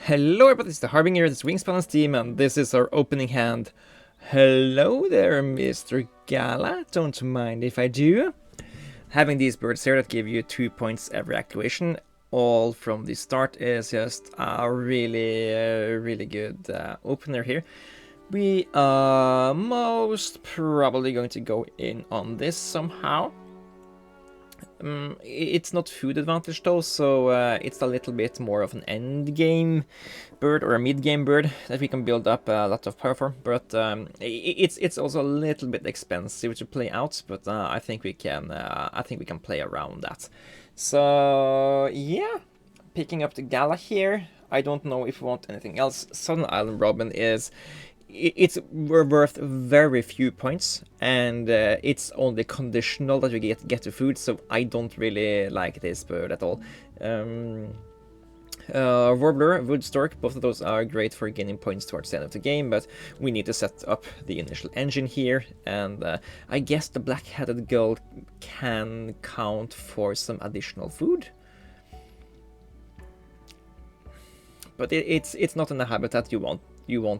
Hello everybody, it's the Harbinger, this is Wingspan on Steam, and this is our opening hand. Hello there, Mr. Gala, don't mind if I do. Having these birds here that give you 2 points every activation, all from the start, is just a really good opener here. We are most probably going to go in on this somehow. It's not food advantage though, so it's a little bit more of an end game bird or a mid game bird that we can build up a lot of power for. But it's also a little bit expensive to play out. But I think we can play around that. So yeah, picking up the Gala here. I don't know if we want anything else. Southern Island Robin is. It's worth very few points, and it's only conditional that we get the food, so I don't really like this bird at all. Warbler, Wood Stork, both of those are great for gaining points towards the end of the game, but we need to set up the initial engine here, and I guess the black-headed gull can count for some additional food. But it's not in the habitat you want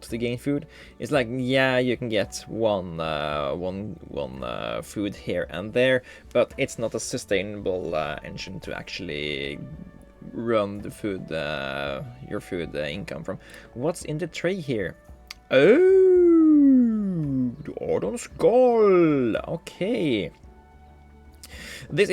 to gain food. It's like, yeah, you can get one food here and there, but it's not a sustainable engine to actually run the food your food income from. What's in the tray here? Oh, the Ardon Skull. Okay. This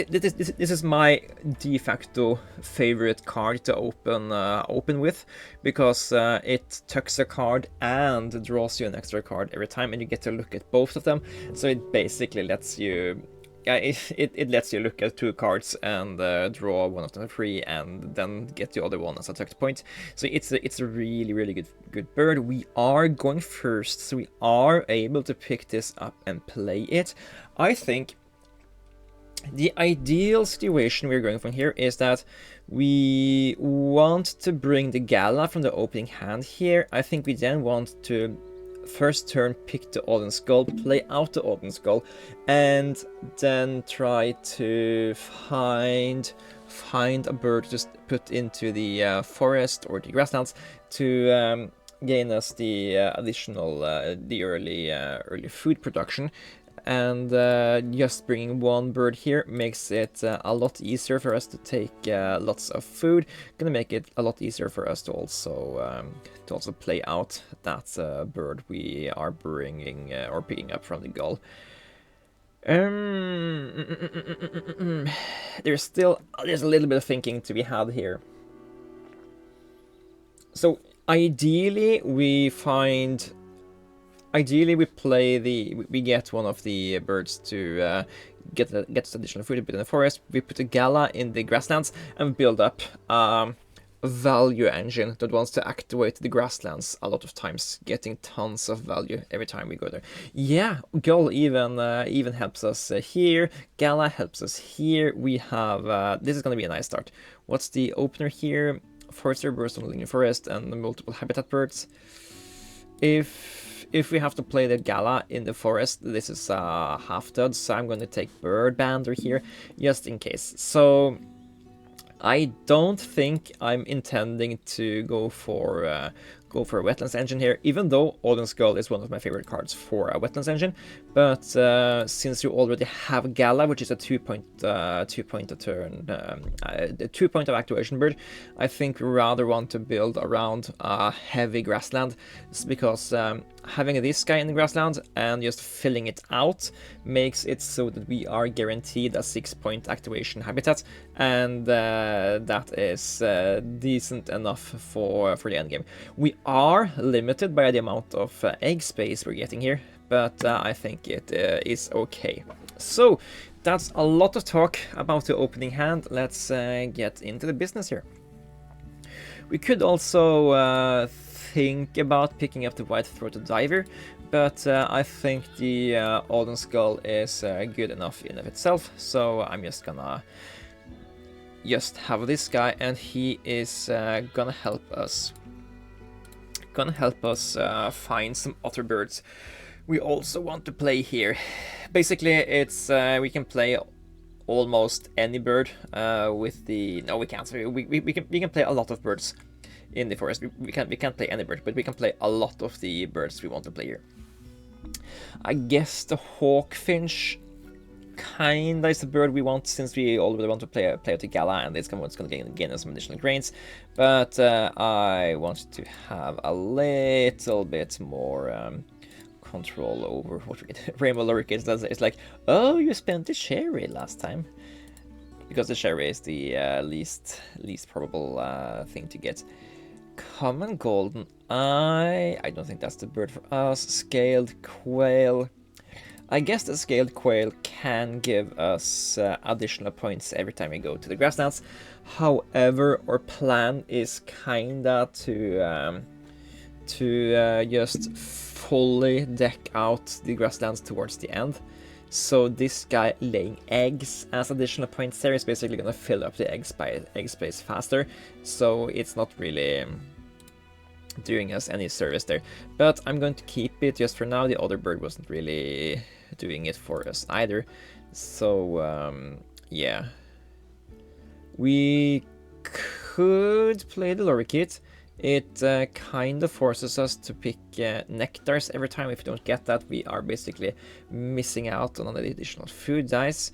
is my de facto favorite card to open with, because it tucks a card and draws you an extra card every time, and you get to look at both of them. So it basically lets you, it lets you look at two cards and draw one of them free, and then get the other one as a tucked point. So it's a really good bird. We are going first, so we are able to pick this up and play it. I think the ideal situation we're going from here is that we want to bring the Gala from the opening hand here. I think we then want to first turn pick the Ardon Skull, play out the Ardon Skull, and then try to find a bird to just put into the forest or the grasslands to gain us the additional the early food production. And just bringing one bird here makes it a lot easier for us to take lots of food. Gonna make it a lot easier for us to also play out that bird we are bringing or picking up from the gull. There's a little bit of thinking to be had here. So ideally we get one of the birds to get this additional food a bit in the forest. We put a Gala in the grasslands and build up a value engine that wants to activate the grasslands a lot of times, getting tons of value every time we go there. Yeah, Gull even helps us here. Gala helps us here. We have this is going to be a nice start. What's the opener here? Forester, burst on the forest, and multiple habitat birds. If we have to play the Gala in the forest, this is a half dud, so I'm going to take Bird Bander here, just in case. So I don't think I'm intending to go for a wetlands engine here, even though Ardon Skull is one of my favorite cards for a wetlands engine. But since you already have Gala, which is a 2 point a turn, the 2 point of activation bird, I think we rather want to build around a heavy grassland. It's because having this guy in the grassland and just filling it out makes it so that we are guaranteed a 6 point activation habitat, and that is decent enough for the end game. We are limited by the amount of egg space we're getting here, but I think it is okay. So that's a lot of talk about the opening hand. Let's get into the business here. We could also think about picking up the white-throated diver, but I think the Ardon Skull is good enough in of itself, so I'm just gonna have this guy, and he is gonna help us find some other birds we also want to play here. Basically, it's we can play almost any bird with the... No, we can't. We can play a lot of birds in the forest. We can't play any bird, but we can play a lot of the birds we want to play here. I guess the hawkfinch kinda is the bird we want, since we already want to play out the Gala, and it's gonna gain us some additional grains. But I want to have a little bit more control over what we get. Rainbow lurkers. It's like, oh, you spent the cherry last time, because the cherry is the least probable thing to get. Common golden eye. I don't think that's the bird for us. Scaled quail. I guess the scaled quail can give us additional points every time we go to the grasslands. However, our plan is kinda to just fully deck out the grasslands towards the end. So this guy laying eggs as additional points there is basically gonna fill up the egg space faster. So it's not really doing us any service there. But I'm going to keep it just for now. The other bird wasn't really doing it for us either. So yeah. We could play the lorikeet. It kind of forces us to pick nectars every time. If we don't get that, we are basically missing out on an additional food dice.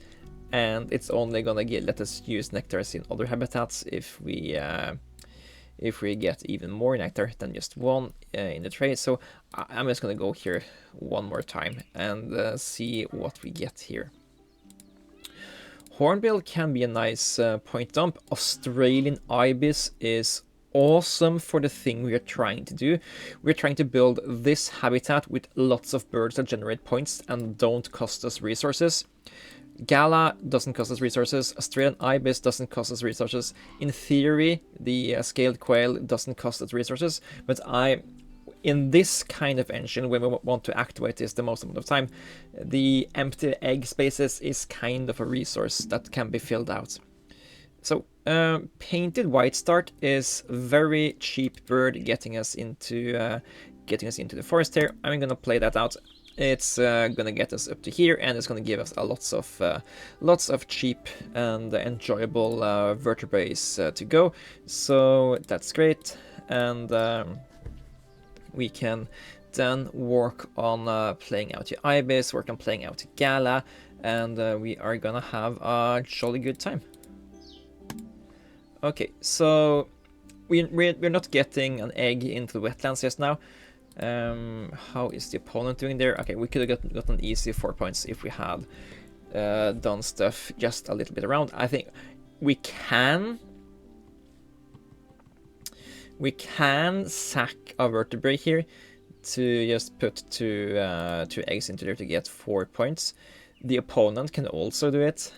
And it's only gonna let us use nectars in other habitats if we get even more nectar than just one in the trade. So I'm just gonna go here one more time and see what we get here. Hornbill can be a nice point dump. Australian ibis is awesome for the thing we are trying to do. We're trying to build this habitat with lots of birds that generate points and don't cost us resources. Gala doesn't cost us resources. Australian ibis doesn't cost us resources. In theory, the scaled quail doesn't cost us resources, but in this kind of engine, when we want to activate this the most amount of time, the empty egg spaces is kind of a resource that can be filled out. So painted white start is very cheap bird getting us into the forest here. I'm gonna play that out. It's gonna get us up to here, and it's gonna give us lots of cheap and enjoyable vertebrates to go. So that's great, and we can then work on playing out the ibis, work on playing out the Gala, and we are gonna have a jolly good time. Okay, so we're not getting an egg into the wetlands just now. How is the opponent doing there? Okay, we could have gotten easy 4 points if we had done stuff just a little bit around. I think we can sack a vertebrae here to just put two eggs into there to get 4 points. The opponent can also do it.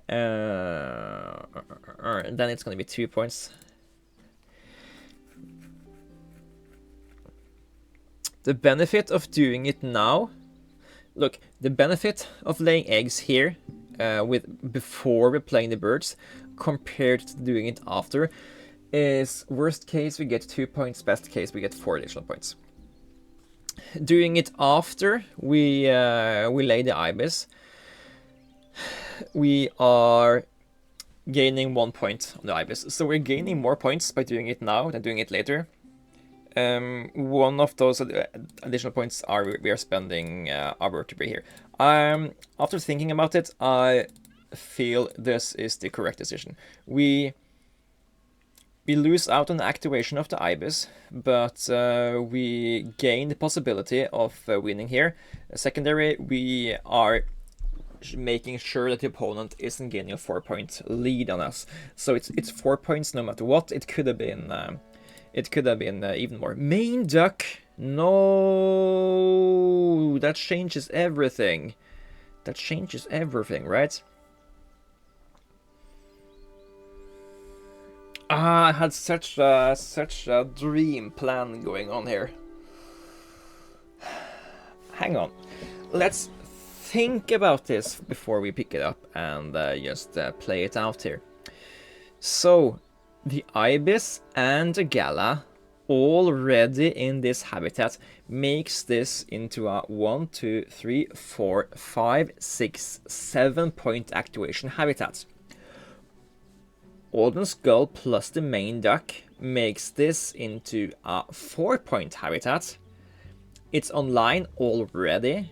Then it's going to be 2 points. The benefit of doing it now, look, the benefit of laying eggs here before we're playing the birds compared to doing it after is worst case we get 2 points, best case we get 4 additional points. Doing it after we lay the ibis, we are gaining 1 point on the ibis. So we're gaining more points by doing it now than doing it later. One of those additional points we are spending our vertebrae here. After thinking about it, I feel this is the correct decision. We lose out on the activation of the ibis, but we gain the possibility of winning here. Secondary, we are making sure that the opponent isn't gaining a 4 point lead on us. So it's 4 points no matter what. It could have been even more. Main duck, no, that changes everything. That changes everything, right? I had such a dream plan going on here. Hang on, let's think about this before we pick it up and just play it out here. So the ibis and the Gala already in this habitat makes this into a 1, 2, 3, 4, 5, 6, 7 point activation habitat. Alden Skull plus the main duck makes this into a 4-point habitat. It's online already,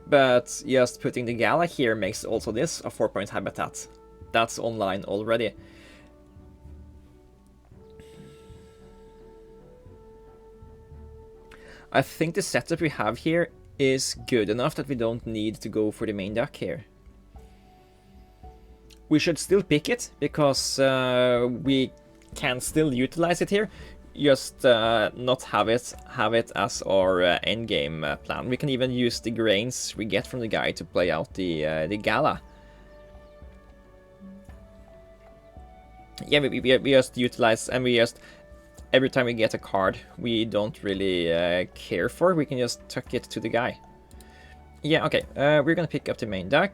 but just putting the Gala here makes also this a 4-point habitat. That's online already. I think the setup we have here is good enough that we don't need to go for the main duck here. We should still pick it, because we can still utilize it here, just not have it as our endgame plan. We can even use the grains we get from the guy to play out the Gala. Yeah, we just utilize, and we just, every time we get a card we don't really care for, we can just tuck it to the guy. Yeah, okay, we're gonna pick up the main duck.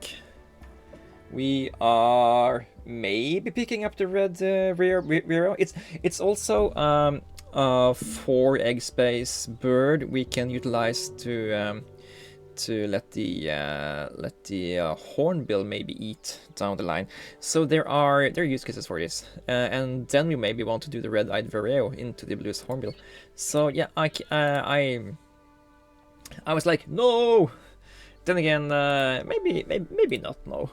We are maybe picking up the red Rero. It's also a 4 egg space bird we can utilize to let the hornbill maybe eat down the line. So there are use cases for this, and then we maybe want to do the red-eyed vireo into the bluest hornbill. So yeah, I was like, no. Then again, maybe not. No.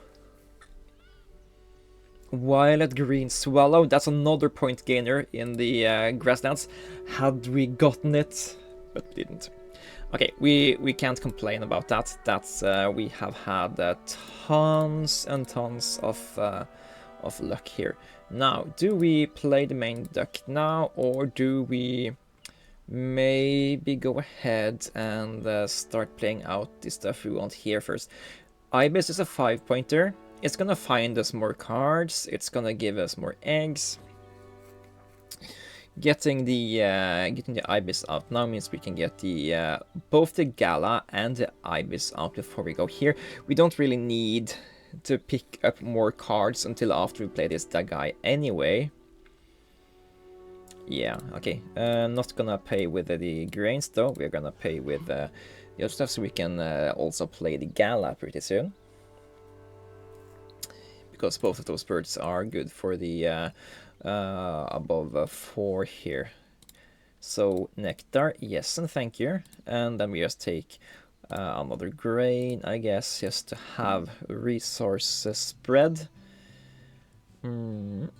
Violet green swallow. That's another point gainer in the grasslands. Had we gotten it, but we didn't. Okay, we can't complain about that. That's we have had tons and tons of luck here. Now, do we play the main duck now, or do we maybe go ahead and start playing out the stuff we want here first? Ibis is a 5-pointer. It's gonna find us more cards. It's gonna give us more eggs. Getting the Ibis out now means we can get the both the Gala and the Ibis out before we go here. We don't really need to pick up more cards until after we play this guy anyway. Yeah, okay. Not gonna pay with the grains though. We're gonna pay with the other stuff, so we can also play the Gala pretty soon. Because both of those birds are good for the above 4 here. So nectar, yes and thank you. And then we just take another grain, I guess, just to have resource spread. And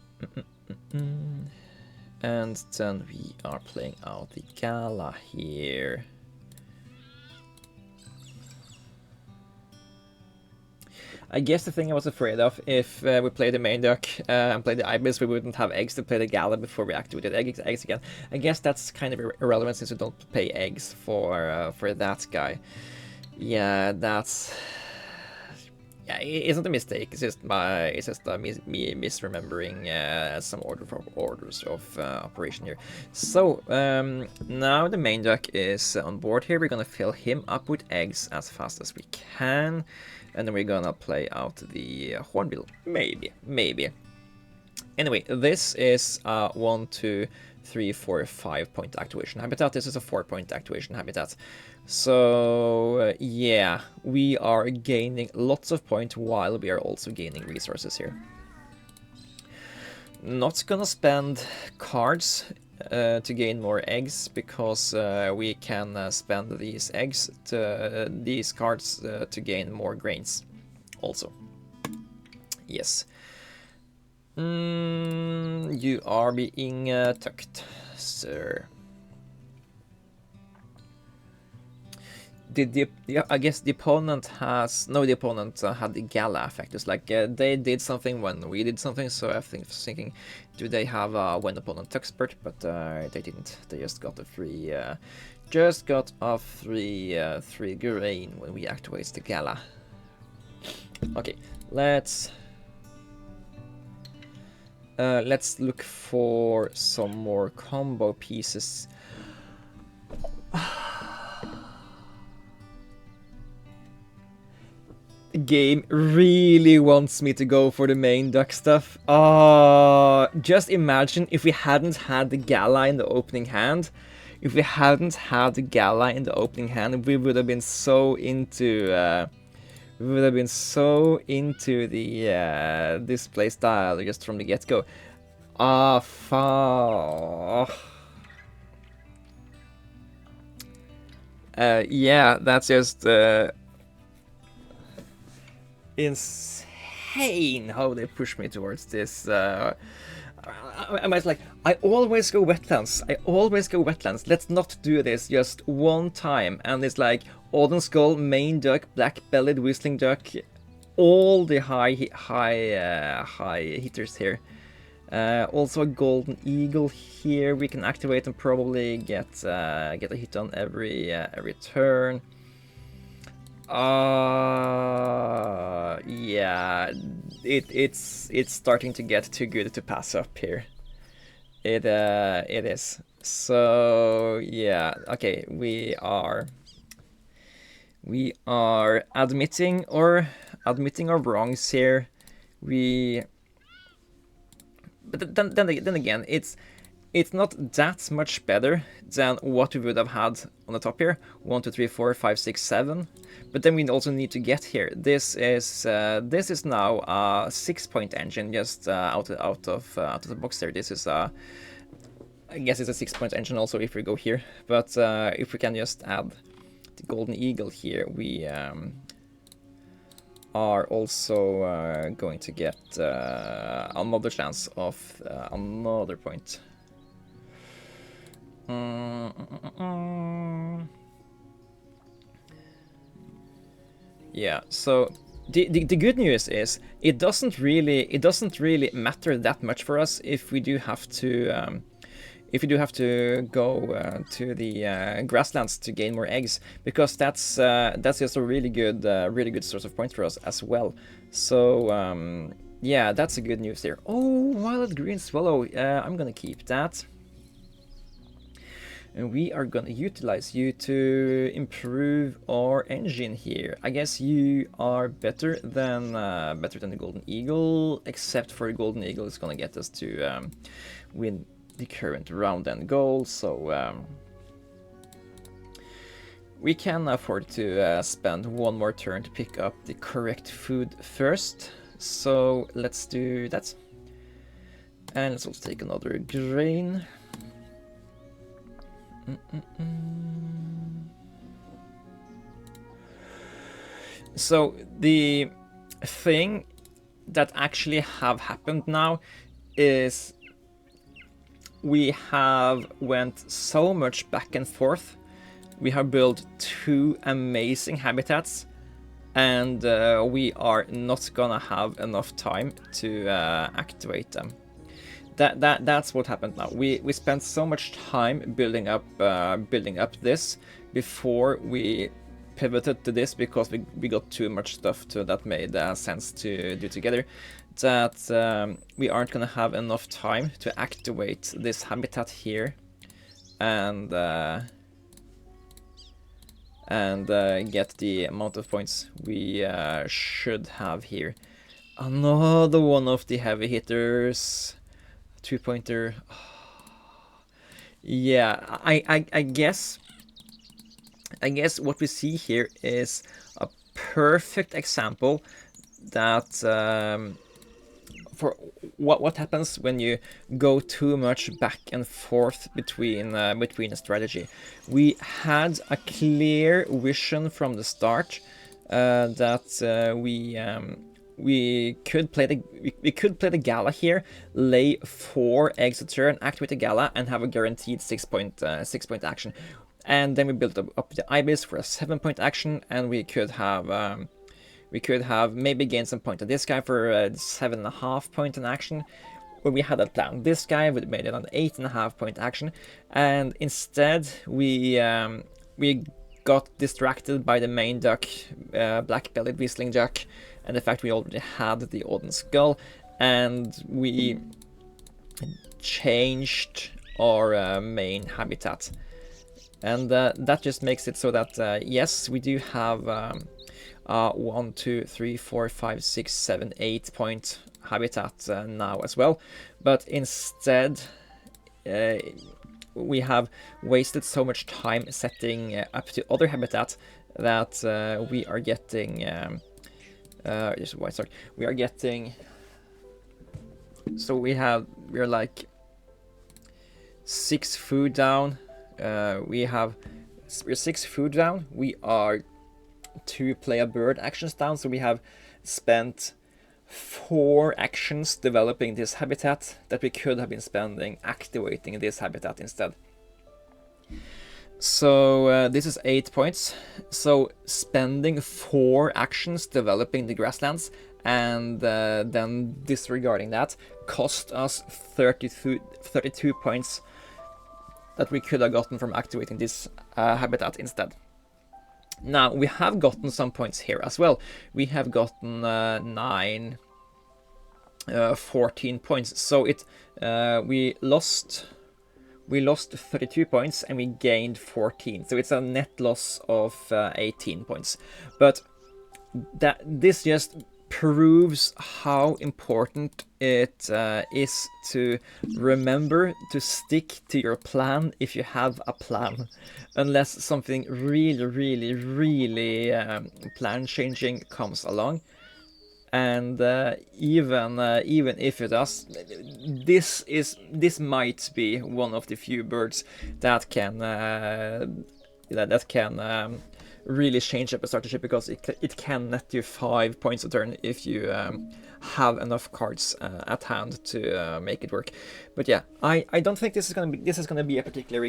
then we are playing out the Gala here. I guess the thing I was afraid of, if we play the main duck and play the Ibis, we wouldn't have eggs to play the Gala before we activated eggs again. I guess that's kind of irrelevant since we don't pay eggs for that guy. Yeah, that's... Yeah, it's not a mistake. It's just me misremembering some orders of operation here. So now the main duck is on board here. We're gonna fill him up with eggs as fast as we can. And then we're gonna play out the hornbill. Maybe. Anyway, this is a 1, 2, 3, 4, 5-point activation habitat. This is a 4-point activation habitat. So yeah, we are gaining lots of points while we are also gaining resources here. Not gonna spend cards to gain more eggs, because we can spend these cards to gain more grains also. Yes. You are being tucked, sir. I guess the opponent has... No, the opponent had the Gala effect. It's like they did something when we did something, so I think thinking, do they have when the opponent tucks spurt? But they didn't. They just got a free... free grain when we activate the Gala. Okay, let's look for some more combo pieces. The game really wants me to go for the main duck stuff. Just imagine if we hadn't had the Gala in the opening hand. If we hadn't had the Gala in the opening hand, we would have been so into the display style just from the get-go. Ah, fuck. Yeah, that's just insane how they push me towards this. I'm like, I always go wetlands. I always go wetlands. Let's not do this just one time. And it's like Autumn Skull, main duck, black-bellied whistling duck, all the high hitters here. Also a golden eagle here. We can activate and probably get a hit on every turn. Yeah, it's starting to get too good to pass up here. It is. So yeah, okay, we are admitting our wrongs here. But then again, it's not that much better than what we would have had on the top here. 1, 2, 3, 4, 5, 6, 7. But then we also need to get here. This is now a 6-point engine just out of the box there. This is I guess it's a 6-point engine also if we go here. But if we can just add the golden eagle here, we are also going to get another chance of another point. Yeah, so the good news is it doesn't really matter that much for us if we do have to go to the grasslands to gain more eggs, because that's just a really good source of points for us as well. So yeah, that's a good news there. Oh, violet green swallow. I'm gonna keep that. And we are gonna utilize you to improve our engine here. I guess you are better than the golden eagle, except for the golden eagle is gonna get us to win the current round and goal. So we can afford to spend one more turn to pick up the correct food first. So let's do that. And let's also take another grain. So the thing that actually have happened now is we have went so much back and forth. We have built 2 amazing habitats, and we are not gonna have enough time to activate them. That's what happened now. We spent so much time building up this before we pivoted to this, because we got too much stuff that made sense to do together, that we aren't gonna have enough time to activate this habitat here and get the amount of points we should have here. Another one of the heavy hitters. 2-pointer. Yeah, I guess what we see here is a perfect example that for what happens when you go too much back and forth between a strategy. We had a clear vision from the start that we could play the gala here, lay 4 eggs a turn, activate the gala, and have a guaranteed 6-point action. And then we built up the ibis for a 7-point action, and we could have maybe gained some point on this guy for a 7.5-point in action. When we had that plan, this guy would have made it an 8.5-point action, and instead we got distracted by the main duck, black-bellied whistling duck, and the fact we already had the Autumn Skull, and we changed our main habitat. And that just makes it so that, yes, we do have 1, 2, 3, 4, 5, 6, 7, 8-point habitat now as well, but instead we have wasted so much time setting up to other habitat that we are getting we are getting So we're like 6 food down. We're 6 food down. We are 2 play a bird actions down. So we have spent 4 actions developing this habitat that we could have been spending activating this habitat instead. So this is 8 points. So spending 4 actions developing the grasslands and then disregarding that cost us 32 points that we could have gotten from activating this habitat instead. Now, we have gotten some points here as well. We have gotten 14 points. So we lost 32 points and we gained 14. So it's a net loss of 18 points. But this just proves how important it is to remember to stick to your plan if you have a plan, unless something really plan changing comes along. And even if it does, this might be one of the few birds that can really change up a starter ship, because it can net you 5 points a turn if you have enough cards at hand to make it work. But yeah, I don't think this is gonna be a particularly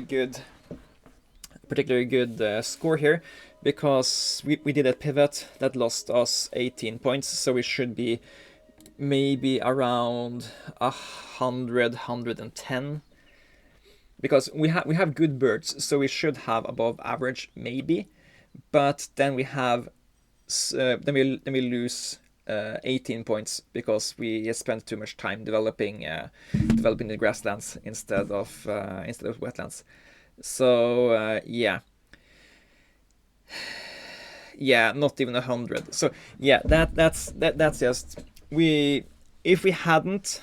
good score here, because we did a pivot that lost us 18 points, so we should be maybe around 110, because we have good birds, so we should have above average maybe, but then we have then we lose 18 points because we spent too much time developing the grasslands instead of wetlands. So yeah, not even 100. So yeah, that's just if we hadn't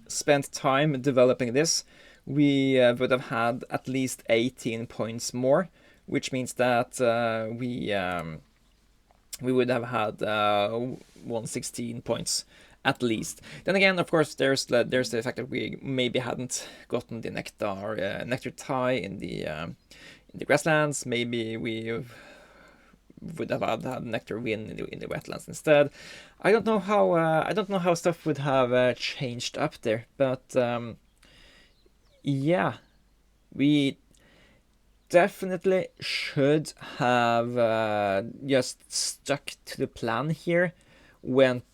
spent time developing this, we would have had at least 18 points more, which means that we would have had 116 points at least. Then again, of course, there's the fact that we maybe hadn't gotten the nectar tie in the grasslands. Maybe we would have had nectar win in the wetlands instead. I don't know how stuff would have changed up there, but yeah, we definitely should have just stuck to the plan here. Went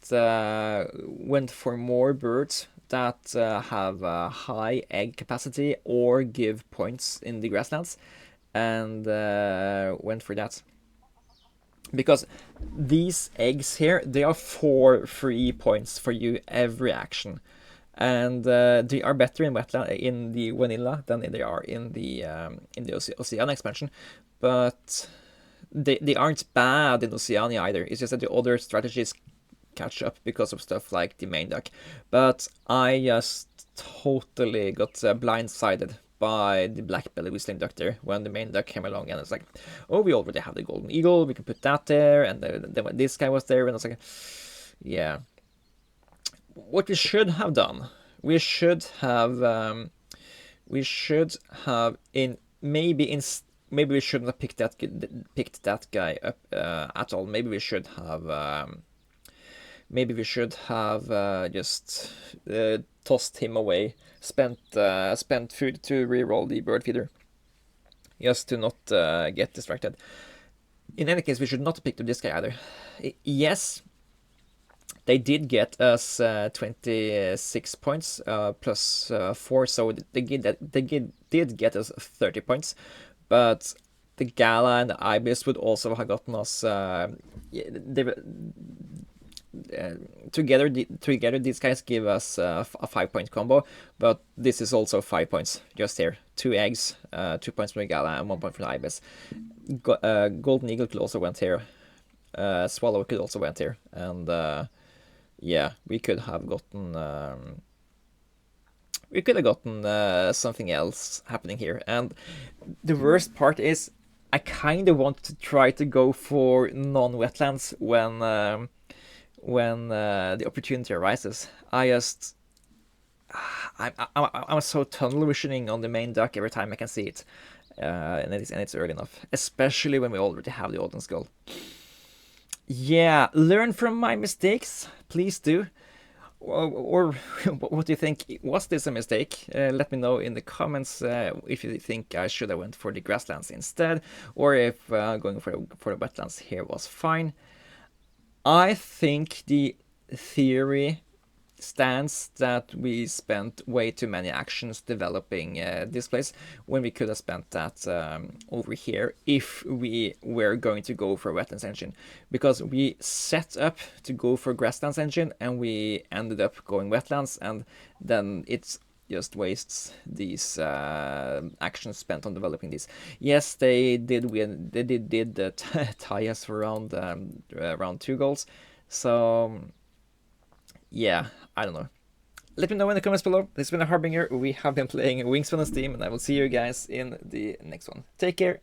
for more birds that have high egg capacity or give points in the grasslands, and went for that. Because these eggs here, they are 4 free points for you every action. And they are better in the vanilla than they are in the Oceania expansion, but they aren't bad in Oceania either. It's just that the other strategies catch up because of stuff like the main duck. But I just totally got blindsided by the black-bellied whistling duck there when the main duck came along, and it's like, oh, we already have the golden eagle, we can put that there, and then when this guy was there, and I was like, yeah. What we should have done, we should have maybe we shouldn't have picked that guy up at all. Maybe we should have just tossed him away, spent food to reroll the bird feeder, just to not get distracted. In any case, we should not have picked up this guy either. Yes, they did get us 26 points plus 4, so they did get us 30 points. But the Gala and the Ibis would also have gotten us. Together these guys give us a 5-point combo, but this is also 5 points just here. 2 eggs, 2 points from the Gala, and 1 point from the Ibis. Golden Eagle could also went here. Swallow could also went here, and yeah, we could have gotten something else happening here. And the worst part is, I kind of want to try to go for non-wetlands when the opportunity arises. I just I'm so tunnel visioning on the main duck every time I can see it, and it's early enough, especially when we already have the Odin skull. Yeah, learn from my mistakes, please do. Or what do you think? Was this a mistake? Let me know in the comments if you think I should have went for the grasslands instead, or if going for the wetlands here was fine. I think the theory stands that we spent way too many actions developing this place when we could have spent that over here if we were going to go for a wetlands engine, because we set up to go for grasslands engine and we ended up going wetlands, and then it's just wastes these actions spent on developing these. Yes, they did win. They did tie us for around 2 goals. So yeah, I don't know. Let me know in the comments below. This has been a Harbinger. We have been playing Wingspan on Steam, and I will see you guys in the next one. Take care.